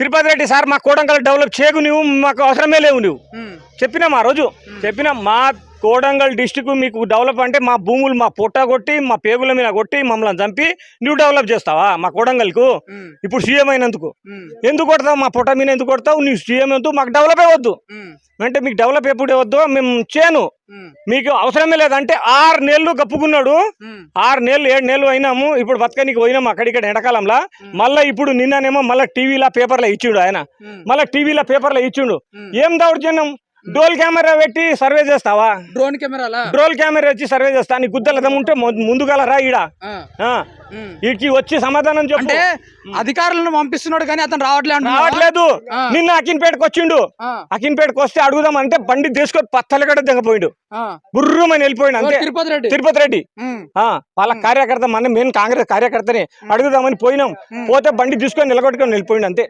Tirupati Reddy sir మా Kodangal develop చేయకు, నువ్వు మాకు అవసరమే లేవు. నువ్వు చెప్పినాం ఆ రోజు, చెప్పినాం మా కోడంగల్ డిస్టిక్ మీకు డెవలప్ అంటే మా భూములు మా పొట్ట కొట్టి మా పేగుల మీద కొట్టి మమ్మల్ని చంపి నువ్వు డెవలప్ చేస్తావా మా కోడంగల్కు? ఇప్పుడు సీఎం అయినందుకు ఎందుకు కొడతావు? మా పొట్ట మీద ఎందుకు కొడతావు? నువ్వు సీఎం ఎందుకు? మాకు డెవలప్ అవ్వద్దు అంటే మీకు డెవలప్ ఎప్పుడు వద్దు మేము చేయను, మీకు అవసరమే లేదంటే 6 నెలలు గప్పుకున్నాడు. 6 నెలలు 7 నెలలు అయినాము. ఇప్పుడు బతకనికి పోయినాము అక్కడిక్కడ ఎండాకాలంలో. మళ్ళీ ఇప్పుడు నిన్ననేమో మళ్ళీ టీవీలో పేపర్లో ఇచ్చిండు ఆయన, మళ్ళీ టీవీలో పేపర్లో ఇచ్చిండు. ఏం దౌర్జన్యం? డ్రోన్ కెమెరా పెట్టి సర్వే చేస్తావా? డ్రోన్ కెమెరా వచ్చి సర్వే చేస్తా? నీ గుద్దలదం ఉంటే ముందుగాల రా ఈడ వీడికి వచ్చి సమాధానం చెప్పు. అధికారులను పంపిస్తున్నాడు కానీ అతను రావట్లేదు. నిన్న అకిన్పేటకు వచ్చిండు, అకిన్పేటకు వస్తే అడుగుదాం అంటే బండి తీసుకొని పత్తలగడ దిగపోయిండు, గుర్రమని వెళ్ళిపోయిండు అంతే. తిరుపతి రెడ్డి వాళ్ళ కార్యకర్త, మన మెయిన్ కాంగ్రెస్ కార్యకర్తని అడుగుదామని పోయినాం, పోతే బండి తీసుకొని నిలగొట్టుకొని వెళ్ళిపోయిండు అంతే.